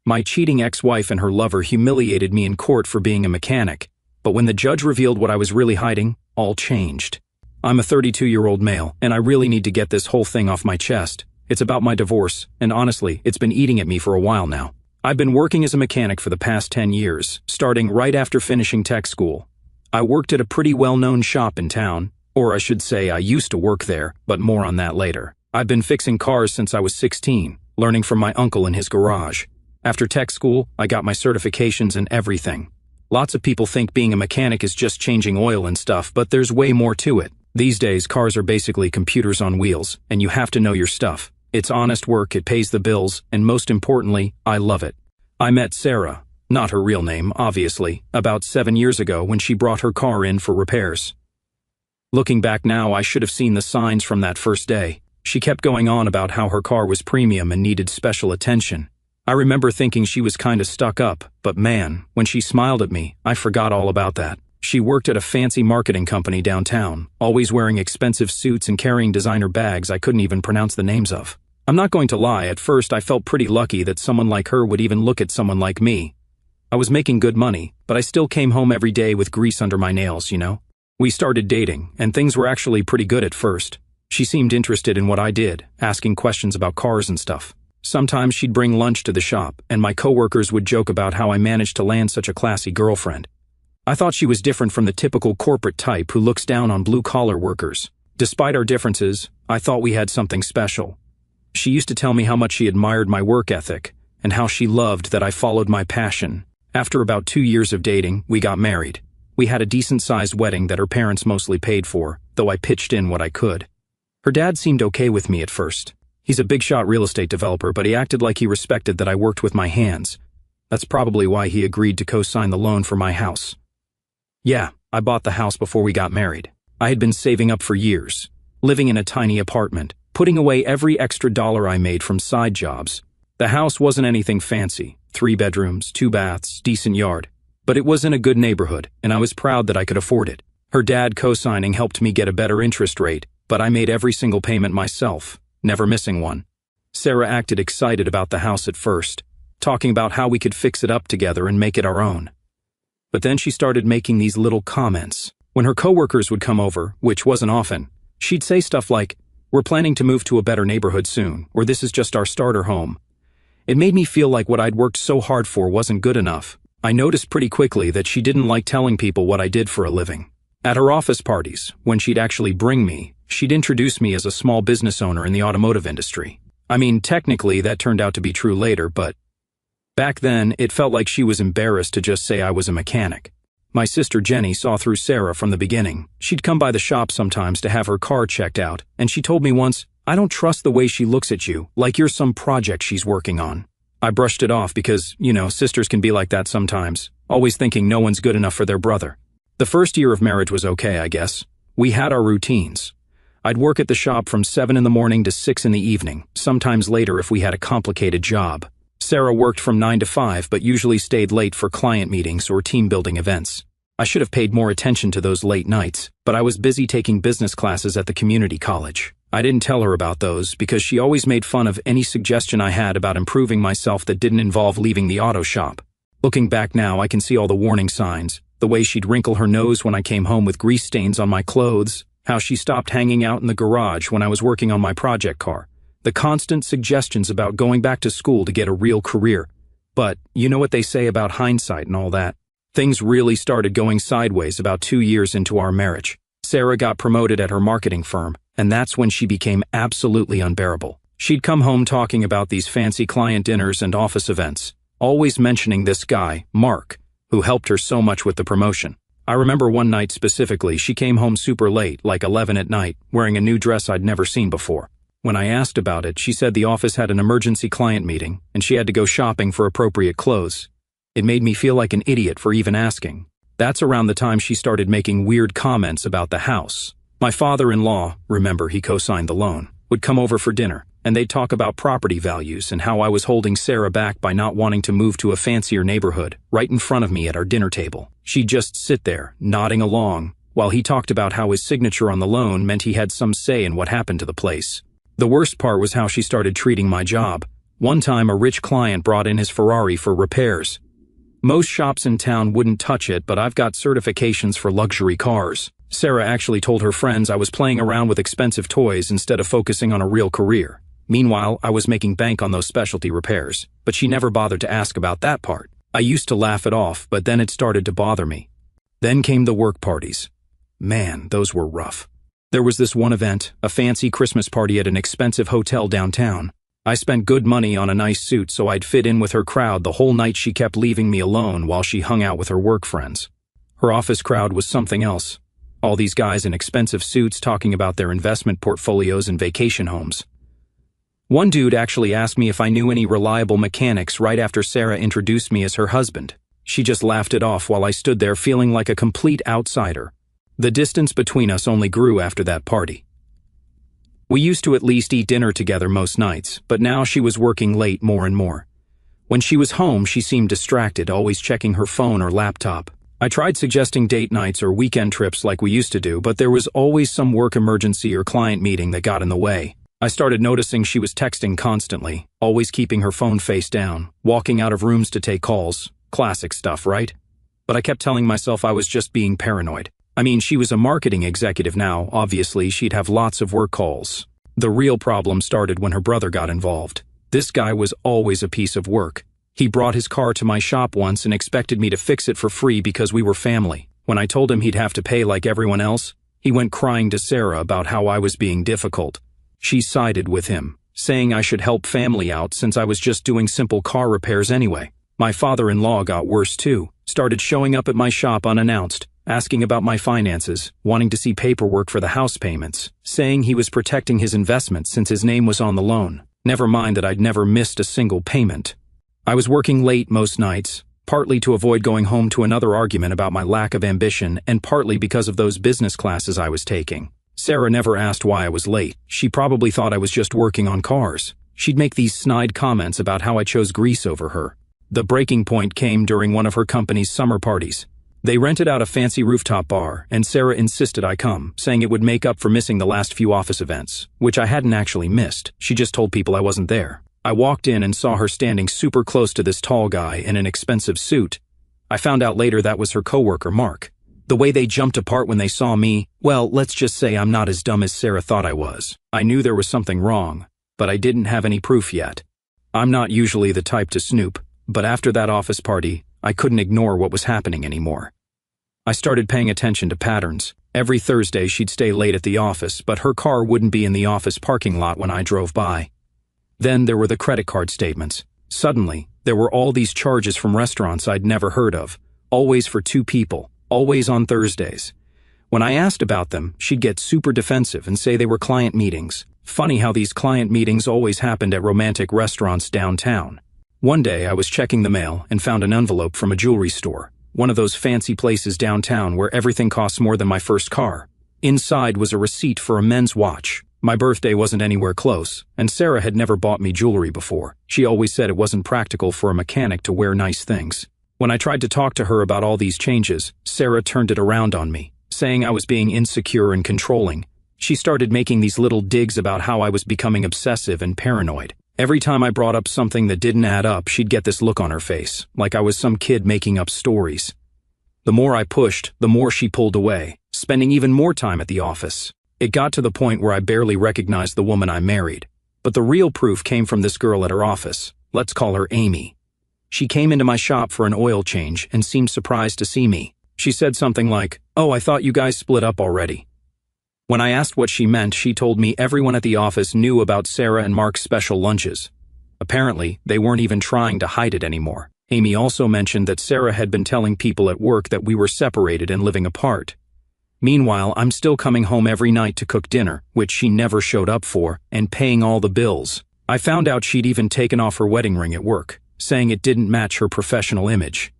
My cheating ex-wife and her lover humiliated me in court for being a mechanic, but when the judge revealed what I was really hiding, all changed. I'm a 32-year-old male, and I really need to get this whole thing off my chest. It's about my divorce, and honestly, it's been eating at me for a while now. I've been working as a mechanic for the past 10 years, starting right after finishing tech school. I worked at a pretty well-known shop in town, or I should say I used to work there, but more on that later. I've been fixing cars since I was 16, learning from my uncle in his garage. After tech school, I got my certifications and everything. Lots of people think being a mechanic is just changing oil and stuff, but there's way more to it. These days, cars are basically computers on wheels, and you have to know your stuff. It's honest work, it pays the bills, and most importantly, I love it. I met Sarah, not her real name, obviously, about 7 years ago when she brought her car in for repairs. Looking back now, I should have seen the signs from that first day. She kept going on about how her car was premium and needed special attention. I remember thinking she was kinda stuck up, but man, when she smiled at me, I forgot all about that. She worked at a fancy marketing company downtown, always wearing expensive suits and carrying designer bags I couldn't even pronounce the names of. I'm not going to lie, at first I felt pretty lucky that someone like her would even look at someone like me. I was making good money, but I still came home every day with grease under my nails, you know? We started dating, and things were actually pretty good at first. She seemed interested in what I did, asking questions about cars and stuff. Sometimes she'd bring lunch to the shop, and my coworkers would joke about how I managed to land such a classy girlfriend. I thought she was different from the typical corporate type who looks down on blue-collar workers. Despite our differences, I thought we had something special. She used to tell me how much she admired my work ethic, and how she loved that I followed my passion. After about 2 years of dating, we got married. We had a decent-sized wedding that her parents mostly paid for, though I pitched in what I could. Her dad seemed okay with me at first. He's a big-shot real estate developer, but he acted like he respected that I worked with my hands. That's probably why he agreed to co-sign the loan for my house. Yeah, I bought the house before we got married. I had been saving up for years, living in a tiny apartment, putting away every extra dollar I made from side jobs. The house wasn't anything fancy, 3 bedrooms, 2 baths, decent yard, but it was in a good neighborhood, and I was proud that I could afford it. Her dad co-signing helped me get a better interest rate, but I made every single payment myself, never missing one. Sarah acted excited about the house at first, talking about how we could fix it up together and make it our own. But then she started making these little comments. When her coworkers would come over, which wasn't often, she'd say stuff like, "We're planning to move to a better neighborhood soon," or "This is just our starter home." It made me feel like what I'd worked so hard for wasn't good enough. I noticed pretty quickly that she didn't like telling people what I did for a living. At her office parties, when she'd actually bring me, she'd introduce me as a small business owner in the automotive industry. I mean, technically that turned out to be true later, but back then, it felt like she was embarrassed to just say I was a mechanic. My sister Jenny saw through Sarah from the beginning. She'd come by the shop sometimes to have her car checked out, and she told me once, "I don't trust the way she looks at you, like you're some project she's working on." I brushed it off because, sisters can be like that sometimes, always thinking no one's good enough for their brother. The first year of marriage was okay, I guess. We had our routines. I'd work at the shop from 7 in the morning to 6 in the evening, sometimes later if we had a complicated job. Sarah worked from 9 to 5 but usually stayed late for client meetings or team-building events. I should have paid more attention to those late nights, but I was busy taking business classes at the community college. I didn't tell her about those because she always made fun of any suggestion I had about improving myself that didn't involve leaving the auto shop. Looking back now, I can see all the warning signs, the way she'd wrinkle her nose when I came home with grease stains on my clothes, how she stopped hanging out in the garage when I was working on my project car, the constant suggestions about going back to school to get a real career. But you know what they say about hindsight and all that. Things really started going sideways about 2 years into our marriage. Sarah got promoted at her marketing firm, and that's when she became absolutely unbearable. She'd come home talking about these fancy client dinners and office events, always mentioning this guy, Mark, who helped her so much with the promotion. I remember one night specifically, she came home super late, like 11 at night, wearing a new dress I'd never seen before. When I asked about it, she said the office had an emergency client meeting, and she had to go shopping for appropriate clothes. It made me feel like an idiot for even asking. That's around the time she started making weird comments about the house. My father-in-law, remember he co-signed the loan, would come over for dinner, and they'd talk about property values and how I was holding Sarah back by not wanting to move to a fancier neighborhood, right in front of me at our dinner table. She'd just sit there, nodding along, while he talked about how his signature on the loan meant he had some say in what happened to the place. The worst part was how she started treating my job. One time a rich client brought in his Ferrari for repairs. Most shops in town wouldn't touch it, but I've got certifications for luxury cars. Sarah actually told her friends I was playing around with expensive toys instead of focusing on a real career. Meanwhile, I was making bank on those specialty repairs, but she never bothered to ask about that part. I used to laugh it off, but then it started to bother me. Then came the work parties. Man, those were rough. There was this one event, a fancy Christmas party at an expensive hotel downtown. I spent good money on a nice suit so I'd fit in with her crowd. The whole night she kept leaving me alone while she hung out with her work friends. Her office crowd was something else. All these guys in expensive suits talking about their investment portfolios and vacation homes. One dude actually asked me if I knew any reliable mechanics right after Sarah introduced me as her husband. She just laughed it off while I stood there feeling like a complete outsider. The distance between us only grew after that party. We used to at least eat dinner together most nights, but now she was working late more and more. When she was home, she seemed distracted, always checking her phone or laptop. I tried suggesting date nights or weekend trips like we used to do, but there was always some work emergency or client meeting that got in the way. I started noticing she was texting constantly, always keeping her phone face down, walking out of rooms to take calls. Classic stuff, right? But I kept telling myself I was just being paranoid. I mean, she was a marketing executive now, obviously she'd have lots of work calls. The real problem started when her brother got involved. This guy was always a piece of work. He brought his car to my shop once and expected me to fix it for free because we were family. When I told him he'd have to pay like everyone else, he went crying to Sarah about how I was being difficult. She sided with him, saying I should help family out since I was just doing simple car repairs anyway. My father-in-law got worse too, started showing up at my shop unannounced, asking about my finances, wanting to see paperwork for the house payments, saying he was protecting his investment since his name was on the loan. Never mind that I'd never missed a single payment. I was working late most nights, partly to avoid going home to another argument about my lack of ambition and partly because of those business classes I was taking. Sarah never asked why I was late. She probably thought I was just working on cars. She'd make these snide comments about how I chose Greece over her. The breaking point came during one of her company's summer parties. They rented out a fancy rooftop bar, and Sarah insisted I come, saying it would make up for missing the last few office events, which I hadn't actually missed. She just told people I wasn't there. I walked in and saw her standing super close to this tall guy in an expensive suit. I found out later that was her coworker, Mark. The way they jumped apart when they saw me, well, let's just say I'm not as dumb as Sarah thought I was. I knew there was something wrong, but I didn't have any proof yet. I'm not usually the type to snoop, but after that office party, I couldn't ignore what was happening anymore. I started paying attention to patterns. Every Thursday she'd stay late at the office, but her car wouldn't be in the office parking lot when I drove by. Then there were the credit card statements. Suddenly, there were all these charges from restaurants I'd never heard of, always for 2 people, always on Thursdays. When I asked about them, she'd get super defensive and say they were client meetings. Funny how these client meetings always happened at romantic restaurants downtown. One day I was checking the mail and found an envelope from a jewelry store, one of those fancy places downtown where everything costs more than my first car. Inside was a receipt for a men's watch. My birthday wasn't anywhere close, and Sarah had never bought me jewelry before. She always said it wasn't practical for a mechanic to wear nice things. When I tried to talk to her about all these changes, Sarah turned it around on me, saying I was being insecure and controlling. She started making these little digs about how I was becoming obsessive and paranoid. Every time I brought up something that didn't add up, she'd get this look on her face, like I was some kid making up stories. The more I pushed, the more she pulled away, spending even more time at the office. It got to the point where I barely recognized the woman I married. But the real proof came from this girl at her office. Let's call her Amy. She came into my shop for an oil change and seemed surprised to see me. She said something like, "Oh, I thought you guys split up already." When I asked what she meant, she told me everyone at the office knew about Sarah and Mark's special lunches. Apparently, they weren't even trying to hide it anymore. Amy also mentioned that Sarah had been telling people at work that we were separated and living apart. Meanwhile, I'm still coming home every night to cook dinner, which she never showed up for, and paying all the bills. I found out she'd even taken off her wedding ring at work, saying it didn't match her professional image.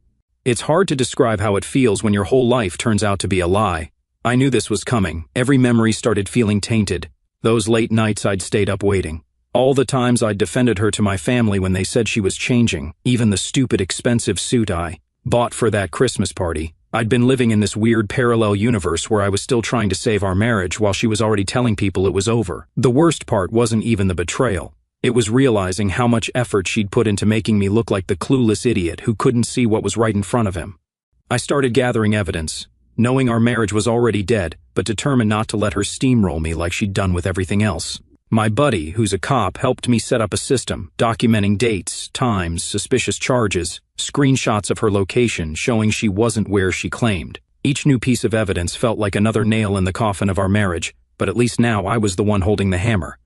It's hard to describe how it feels when your whole life turns out to be a lie. I knew this was coming. Every memory started feeling tainted. Those late nights I'd stayed up waiting. All the times I'd defended her to my family when they said she was changing. Even the stupid expensive suit I bought for that Christmas party. I'd been living in this weird parallel universe where I was still trying to save our marriage while she was already telling people it was over. The worst part wasn't even the betrayal. It was realizing how much effort she'd put into making me look like the clueless idiot who couldn't see what was right in front of him. I started gathering evidence, knowing our marriage was already dead, but determined not to let her steamroll me like she'd done with everything else. My buddy, who's a cop, helped me set up a system, documenting dates, times, suspicious charges, screenshots of her location showing she wasn't where she claimed. Each new piece of evidence felt like another nail in the coffin of our marriage, but at least now I was the one holding the hammer.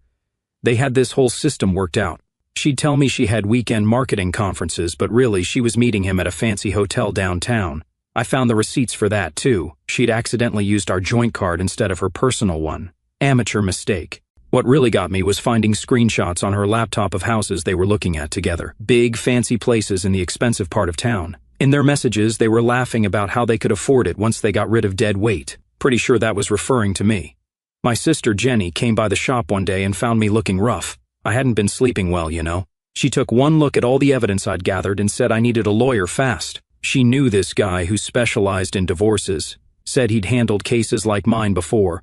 They had this whole system worked out. She'd tell me she had weekend marketing conferences, but really she was meeting him at a fancy hotel downtown. I found the receipts for that too. She'd accidentally used our joint card instead of her personal one. Amateur mistake. What really got me was finding screenshots on her laptop of houses they were looking at together. Big, fancy places in the expensive part of town. In their messages, they were laughing about how they could afford it once they got rid of dead weight. Pretty sure that was referring to me. My sister Jenny came by the shop one day and found me looking rough. I hadn't been sleeping well, you know. She took one look at all the evidence I'd gathered and said I needed a lawyer fast. She knew this guy who specialized in divorces, said he'd handled cases like mine before.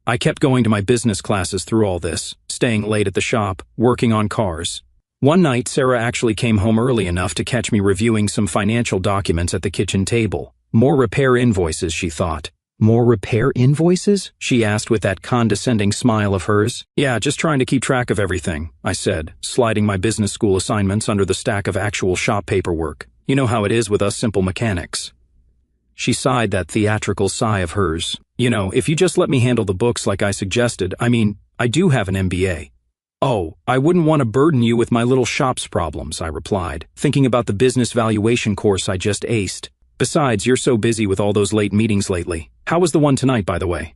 I kept going to my business classes through all this, staying late at the shop, working on cars. One night, Sarah actually came home early enough to catch me reviewing some financial documents at the kitchen table. More repair invoices, she thought. More repair invoices? She asked with that condescending smile of hers. Yeah, just trying to keep track of everything, I said, sliding my business school assignments under the stack of actual shop paperwork. You know how it is with us simple mechanics. She sighed that theatrical sigh of hers. You know, if you just let me handle the books like I suggested, I do have an MBA. Oh, I wouldn't want to burden you with my little shop's problems, I replied, thinking about the business valuation course I just aced. Besides, you're so busy with all those late meetings lately. How was the one tonight, by the way?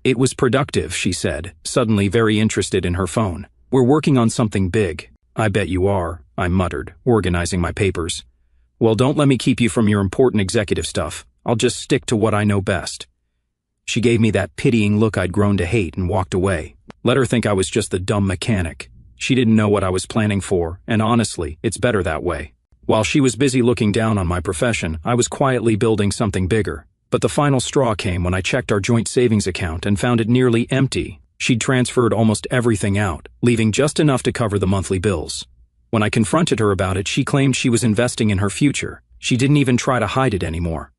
It was productive, she said, suddenly very interested in her phone. We're working on something big. I bet you are, I muttered, organizing my papers. Well, don't let me keep you from your important executive stuff. I'll just stick to what I know best. She gave me that pitying look I'd grown to hate and walked away. Let her think I was just the dumb mechanic. She didn't know what I was planning for, and honestly, it's better that way. While she was busy looking down on my profession, I was quietly building something bigger. But the final straw came when I checked our joint savings account and found it nearly empty. She'd transferred almost everything out, leaving just enough to cover the monthly bills. When I confronted her about it, she claimed she was investing in her future. She didn't even try to hide it anymore.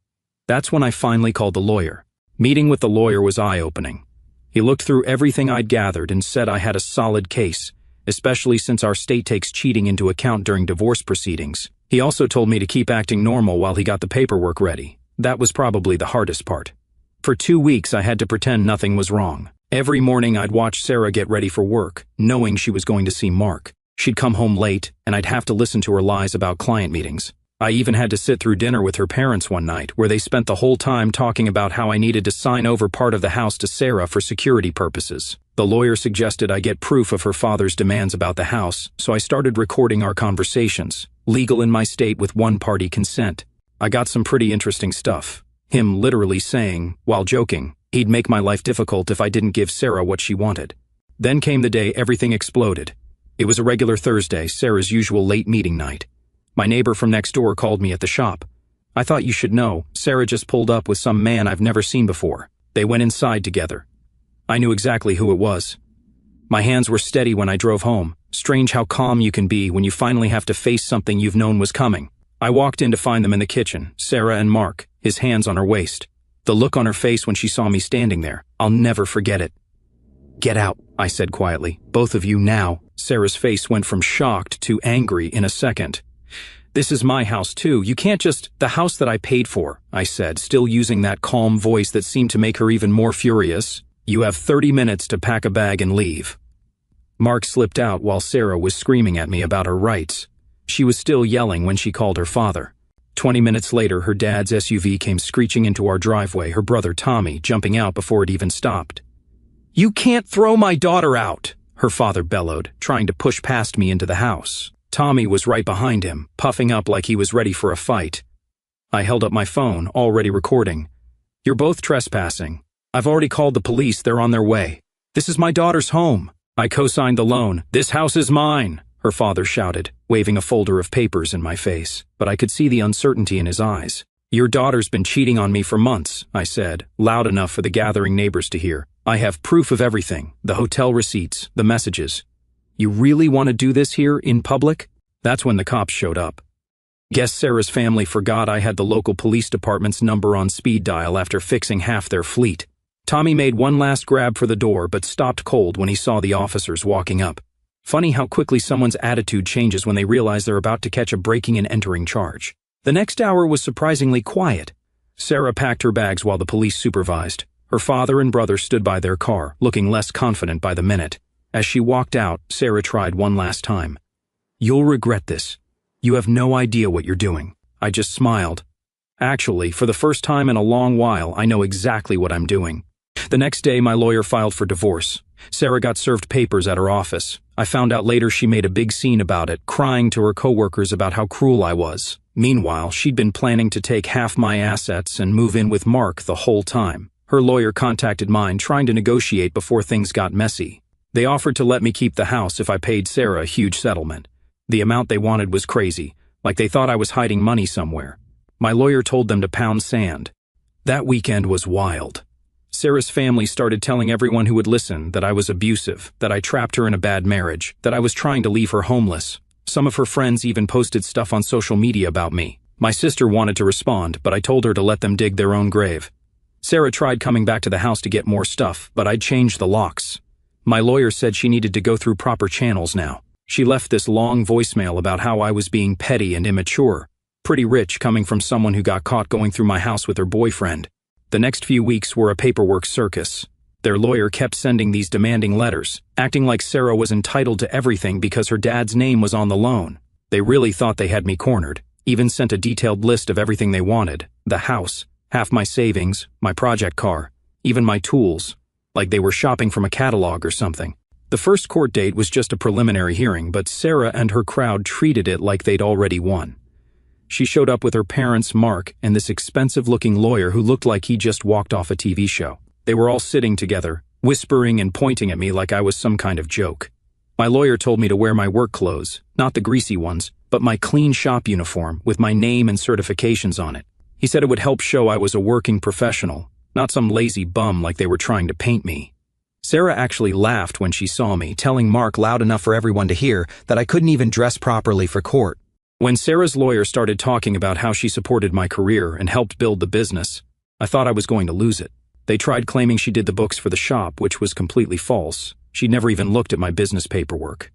That's when I finally called the lawyer. Meeting with the lawyer was eye-opening. He looked through everything I'd gathered and said I had a solid case, especially since our state takes cheating into account during divorce proceedings. He also told me to keep acting normal while he got the paperwork ready. That was probably the hardest part. For 2 weeks, I had to pretend nothing was wrong. Every morning, I'd watch Sarah get ready for work, knowing she was going to see Mark. She'd come home late, and I'd have to listen to her lies about client meetings. I even had to sit through dinner with her parents one night, where they spent the whole time talking about how I needed to sign over part of the house to Sarah for security purposes. The lawyer suggested I get proof of her father's demands about the house, so I started recording our conversations, legal in my state with one-party consent. I got some pretty interesting stuff. Him literally saying, while joking, he'd make my life difficult if I didn't give Sarah what she wanted. Then came the day everything exploded. It was a regular Thursday, Sarah's usual late meeting night. My neighbor from next door called me at the shop. I thought you should know, Sarah just pulled up with some man I've never seen before. They went inside together. I knew exactly who it was. My hands were steady when I drove home. Strange how calm you can be when you finally have to face something you've known was coming. I walked in to find them in the kitchen, Sarah and Mark, his hands on her waist. The look on her face when she saw me standing there, I'll never forget it. Get out, I said quietly. Both of you now. Sarah's face went from shocked to angry in a second. This is my house too. You can't just... The house that I paid for, I said, still using that calm voice that seemed to make her even more furious. You have 30 minutes to pack a bag and leave. Mark slipped out while Sarah was screaming at me about her rights. She was still yelling when she called her father. 20 minutes later, her dad's SUV came screeching into our driveway, her brother Tommy jumping out before it even stopped. You can't throw my daughter out, her father bellowed, trying to push past me into the house. Tommy was right behind him, puffing up like he was ready for a fight. I held up my phone, already recording. You're both trespassing. I've already called the police, they're on their way. This is my daughter's home. I co-signed the loan. This house is mine, her father shouted, waving a folder of papers in my face, but I could see the uncertainty in his eyes. Your daughter's been cheating on me for months, I said, loud enough for the gathering neighbors to hear. I have proof of everything, the hotel receipts, the messages. You really want to do this here, in public? That's when the cops showed up. Guess Sarah's family forgot I had the local police department's number on speed dial after fixing half their fleet. Tommy made one last grab for the door but stopped cold when he saw the officers walking up. Funny how quickly someone's attitude changes when they realize they're about to catch a breaking and entering charge. The next hour was surprisingly quiet. Sarah packed her bags while the police supervised. Her father and brother stood by their car, looking less confident by the minute. As she walked out, Sarah tried one last time. "You'll regret this. You have no idea what you're doing." I just smiled. Actually, for the first time in a long while, I know exactly what I'm doing. The next day, my lawyer filed for divorce. Sarah got served papers at her office. I found out later she made a big scene about it, crying to her coworkers about how cruel I was. Meanwhile, she'd been planning to take half my assets and move in with Mark the whole time. Her lawyer contacted mine, trying to negotiate before things got messy. They offered to let me keep the house if I paid Sarah a huge settlement. The amount they wanted was crazy, like they thought I was hiding money somewhere. My lawyer told them to pound sand. That weekend was wild. Sarah's family started telling everyone who would listen that I was abusive, that I trapped her in a bad marriage, that I was trying to leave her homeless. Some of her friends even posted stuff on social media about me. My sister wanted to respond, but I told her to let them dig their own grave. Sarah tried coming back to the house to get more stuff, but I'd changed the locks. My lawyer said she needed to go through proper channels now. She left this long voicemail about how I was being petty and immature. Pretty rich coming from someone who got caught going through my house with her boyfriend. The next few weeks were a paperwork circus. Their lawyer kept sending these demanding letters, acting like Sarah was entitled to everything because her dad's name was on the loan. They really thought they had me cornered, even sent a detailed list of everything they wanted: the house, half my savings, my project car, even my tools, like they were shopping from a catalog or something. The first court date was just a preliminary hearing, but Sarah and her crowd treated it like they'd already won. She showed up with her parents, Mark, and this expensive-looking lawyer who looked like he just walked off a TV show. They were all sitting together, whispering and pointing at me like I was some kind of joke. My lawyer told me to wear my work clothes, not the greasy ones, but my clean shop uniform with my name and certifications on it. He said it would help show I was a working professional, not some lazy bum like they were trying to paint me. Sarah actually laughed when she saw me, telling Mark loud enough for everyone to hear that I couldn't even dress properly for court. When Sarah's lawyer started talking about how she supported my career and helped build the business, I thought I was going to lose it. They tried claiming she did the books for the shop, which was completely false. She'd never even looked at my business paperwork.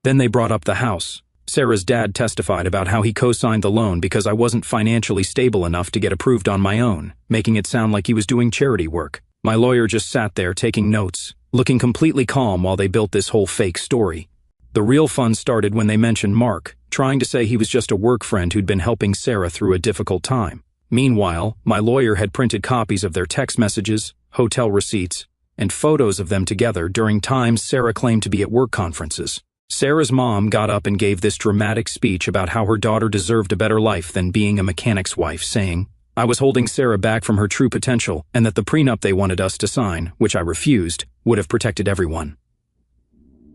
Then they brought up the house. Sarah's dad testified about how he co-signed the loan because I wasn't financially stable enough to get approved on my own, making it sound like he was doing charity work. My lawyer just sat there taking notes, looking completely calm while they built this whole fake story. The real fun started when they mentioned Mark, trying to say he was just a work friend who'd been helping Sarah through a difficult time. Meanwhile, my lawyer had printed copies of their text messages, hotel receipts, and photos of them together during times Sarah claimed to be at work conferences. Sarah's mom got up and gave this dramatic speech about how her daughter deserved a better life than being a mechanic's wife, saying, I was holding Sarah back from her true potential and that the prenup they wanted us to sign, which I refused, would have protected everyone.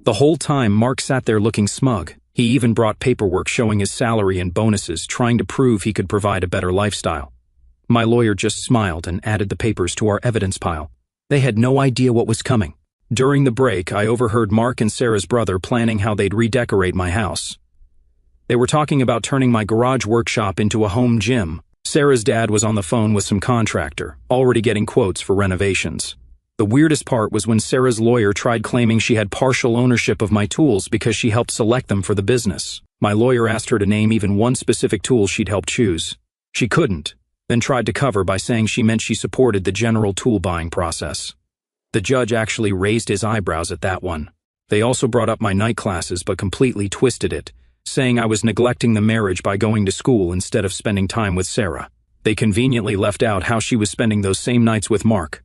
The whole time, Mark sat there looking smug. He even brought paperwork showing his salary and bonuses, trying to prove he could provide a better lifestyle. My lawyer just smiled and added the papers to our evidence pile. They had no idea what was coming. During the break, I overheard Mark and Sarah's brother planning how they'd redecorate my house. They were talking about turning my garage workshop into a home gym. Sarah's dad was on the phone with some contractor, already getting quotes for renovations. The weirdest part was when Sarah's lawyer tried claiming she had partial ownership of my tools because she helped select them for the business. My lawyer asked her to name even one specific tool she'd helped choose. She couldn't, then tried to cover by saying she meant she supported the general tool buying process. The judge actually raised his eyebrows at that one. They also brought up my night classes but completely twisted it, saying I was neglecting the marriage by going to school instead of spending time with Sarah. They conveniently left out how she was spending those same nights with Mark.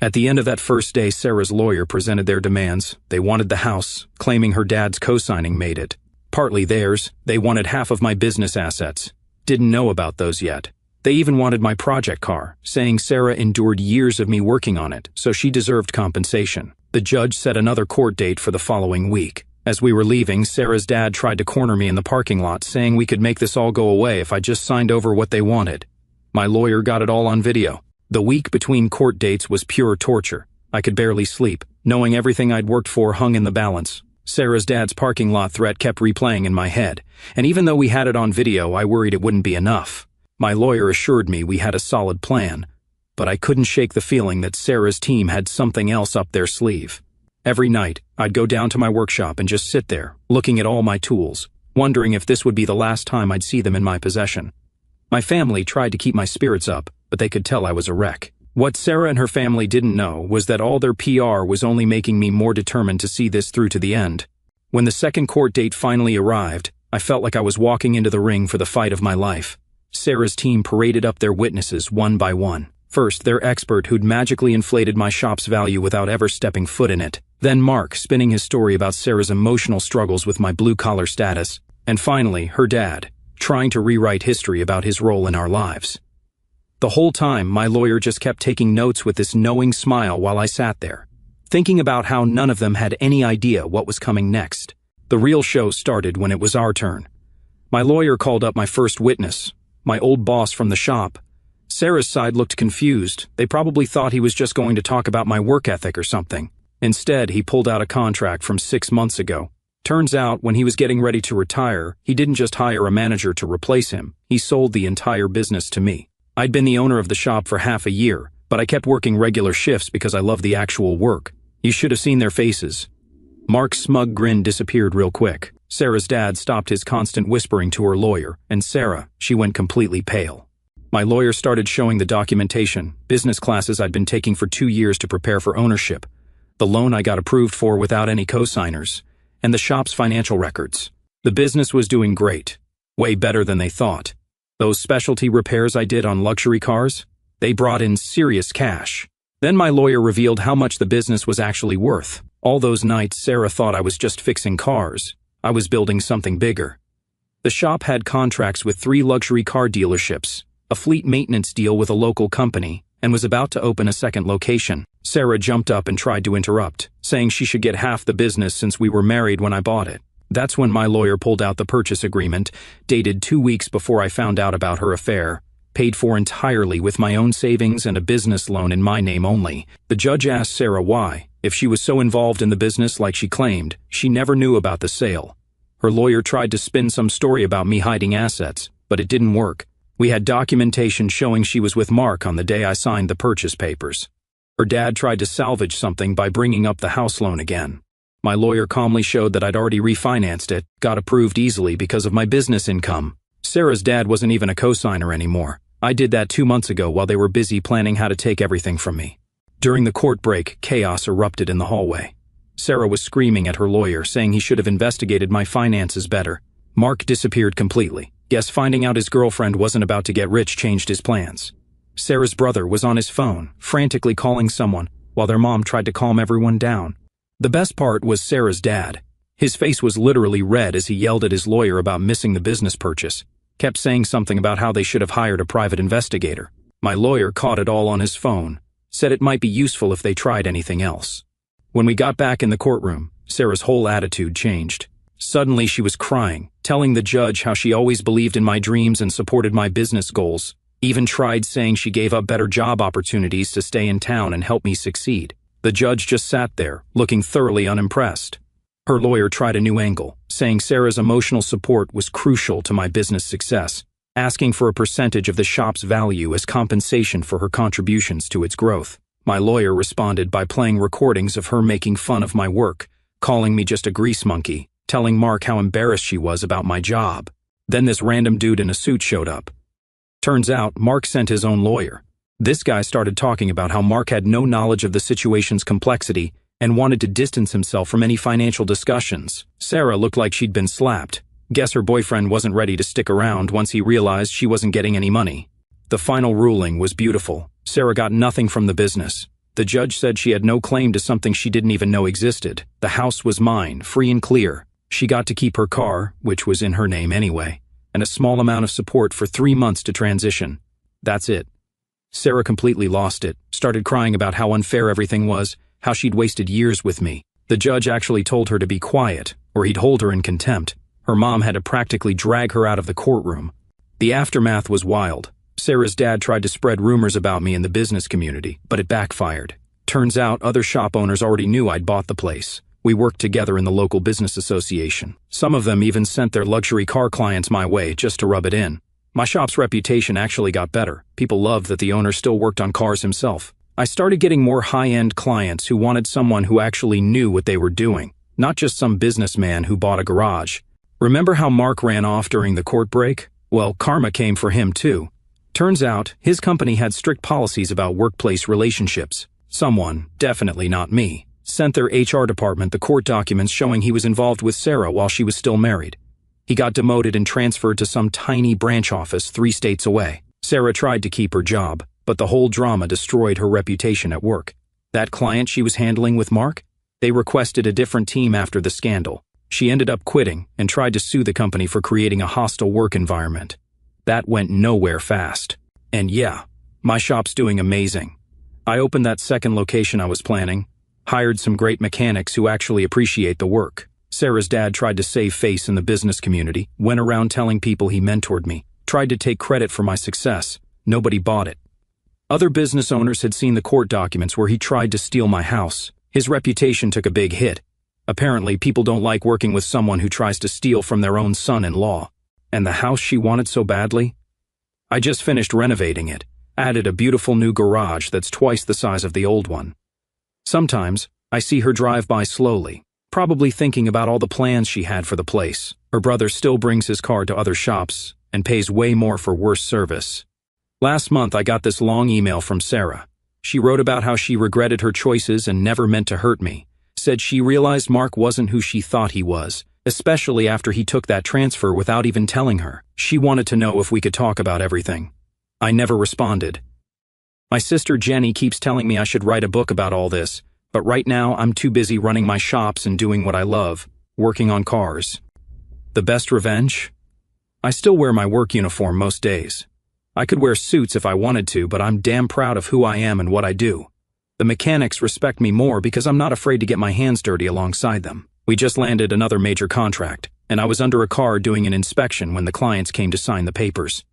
At the end of that first day, Sarah's lawyer presented their demands. They wanted the house, claiming her dad's co-signing made it. Partly theirs, they wanted half of my business assets. Didn't know about those yet. They even wanted my project car, saying Sarah endured years of me working on it, so she deserved compensation. The judge set another court date for the following week. As we were leaving, Sarah's dad tried to corner me in the parking lot, saying we could make this all go away if I just signed over what they wanted. My lawyer got it all on video. The week between court dates was pure torture. I could barely sleep. Knowing everything I'd worked for hung in the balance. Sarah's dad's parking lot threat kept replaying in my head, and even though we had it on video, I worried it wouldn't be enough. My lawyer assured me we had a solid plan, but I couldn't shake the feeling that Sarah's team had something else up their sleeve. Every night, I'd go down to my workshop and just sit there, looking at all my tools, wondering if this would be the last time I'd see them in my possession. My family tried to keep my spirits up, but they could tell I was a wreck. What Sarah and her family didn't know was that all their PR was only making me more determined to see this through to the end. When the second court date finally arrived, I felt like I was walking into the ring for the fight of my life. Sarah's team paraded up their witnesses one by one. First, their expert who'd magically inflated my shop's value without ever stepping foot in it. Then Mark, spinning his story about Sarah's emotional struggles with my blue-collar status. And finally, her dad, trying to rewrite history about his role in our lives. The whole time, my lawyer just kept taking notes with this knowing smile while I sat there, thinking about how none of them had any idea what was coming next. The real show started when it was our turn. My lawyer called up my first witness, my old boss from the shop. Sarah's side looked confused. They probably thought he was just going to talk about my work ethic or something. Instead, he pulled out a contract from 6 months ago. Turns out, when he was getting ready to retire, he didn't just hire a manager to replace him. He sold the entire business to me. I'd been the owner of the shop for half a year, but I kept working regular shifts because I loved the actual work. You should have seen their faces. Mark's smug grin disappeared real quick. Sarah's dad stopped his constant whispering to her lawyer, and Sarah, she went completely pale. My lawyer started showing the documentation, business classes I'd been taking for 2 years to prepare for ownership, the loan I got approved for without any co-signers, and the shop's financial records. The business was doing great, way better than they thought. Those specialty repairs I did on luxury cars, they brought in serious cash. Then my lawyer revealed how much the business was actually worth. All those nights, Sarah thought I was just fixing cars. I was building something bigger. The shop had contracts with 3 luxury car dealerships, a fleet maintenance deal with a local company, and was about to open a second location. Sarah jumped up and tried to interrupt, saying she should get half the business since we were married when I bought it. That's when my lawyer pulled out the purchase agreement, dated 2 weeks before I found out about her affair, paid for entirely with my own savings and a business loan in my name only. The judge asked Sarah why, if she was so involved in the business like she claimed, she never knew about the sale. Her lawyer tried to spin some story about me hiding assets, but it didn't work. We had documentation showing she was with Mark on the day I signed the purchase papers. Her dad tried to salvage something by bringing up the house loan again. My lawyer calmly showed that I'd already refinanced it, got approved easily because of my business income. Sarah's dad wasn't even a co-signer anymore. I did that 2 months ago while they were busy planning how to take everything from me. During the court break, chaos erupted in the hallway. Sarah was screaming at her lawyer, saying he should have investigated my finances better. Mark disappeared completely. Guess finding out his girlfriend wasn't about to get rich changed his plans. Sarah's brother was on his phone, frantically calling someone, while their mom tried to calm everyone down. The best part was Sarah's dad. His face was literally red as he yelled at his lawyer about missing the business purchase. Kept saying something about how they should have hired a private investigator. My lawyer caught it all on his phone, said it might be useful if they tried anything else. When we got back in the courtroom, Sarah's whole attitude changed. Suddenly she was crying, telling the judge how she always believed in my dreams and supported my business goals, even tried saying she gave up better job opportunities to stay in town and help me succeed. The judge just sat there, looking thoroughly unimpressed. Her lawyer tried a new angle, saying Sarah's emotional support was crucial to my business success, asking for a percentage of the shop's value as compensation for her contributions to its growth. My lawyer responded by playing recordings of her making fun of my work, calling me just a grease monkey, telling Mark how embarrassed she was about my job. Then this random dude in a suit showed up. Turns out, Mark sent his own lawyer. This guy started talking about how Mark had no knowledge of the situation's complexity and wanted to distance himself from any financial discussions. Sarah looked like she'd been slapped. Guess her boyfriend wasn't ready to stick around once he realized she wasn't getting any money. The final ruling was beautiful. Sarah got nothing from the business. The judge said she had no claim to something she didn't even know existed. The house was mine, free and clear. She got to keep her car, which was in her name anyway, and a small amount of support for 3 months to transition. That's it. Sarah completely lost it, started crying about how unfair everything was, how she'd wasted years with me. The judge actually told her to be quiet, or he'd hold her in contempt. Her mom had to practically drag her out of the courtroom. The aftermath was wild. Sarah's dad tried to spread rumors about me in the business community, but it backfired. Turns out other shop owners already knew I'd bought the place. We worked together in the local business association. Some of them even sent their luxury car clients my way just to rub it in. My shop's reputation actually got better. People loved that the owner still worked on cars himself. I started getting more high-end clients who wanted someone who actually knew what they were doing, not just some businessman who bought a garage. Remember how Mark ran off during the court break? Well, karma came for him too. Turns out, his company had strict policies about workplace relationships. Someone, definitely not me, sent their HR department the court documents showing he was involved with Sarah while she was still married. He got demoted and transferred to some tiny branch office 3 states away. Sarah tried to keep her job, but the whole drama destroyed her reputation at work. That client she was handling with Mark? They requested a different team after the scandal. She ended up quitting and tried to sue the company for creating a hostile work environment. That went nowhere fast. And yeah, my shop's doing amazing. I opened that second location I was planning, hired some great mechanics who actually appreciate the work. Sarah's dad tried to save face in the business community, went around telling people he mentored me, tried to take credit for my success. Nobody bought it. Other business owners had seen the court documents where he tried to steal my house. His reputation took a big hit. Apparently, people don't like working with someone who tries to steal from their own son-in-law. And the house she wanted so badly? I just finished renovating it, added a beautiful new garage that's twice the size of the old one. Sometimes, I see her drive by slowly, probably thinking about all the plans she had for the place. Her brother still brings his car to other shops and pays way more for worse service. Last month, I got this long email from Sarah. She wrote about how she regretted her choices and never meant to hurt me. Said she realized Mark wasn't who she thought he was, especially after he took that transfer without even telling her. She wanted to know if we could talk about everything. I never responded. My sister Jenny keeps telling me I should write a book about all this, but right now I'm too busy running my shops and doing what I love, working on cars. The best revenge? I still wear my work uniform most days. I could wear suits if I wanted to, but I'm damn proud of who I am and what I do. The mechanics respect me more because I'm not afraid to get my hands dirty alongside them. We just landed another major contract, and I was under a car doing an inspection when the clients came to sign the papers.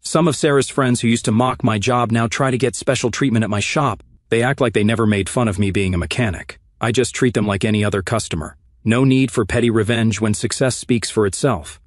Some of Sarah's friends who used to mock my job now try to get special treatment at my shop. They act like they never made fun of me being a mechanic. I just treat them like any other customer. No need for petty revenge when success speaks for itself.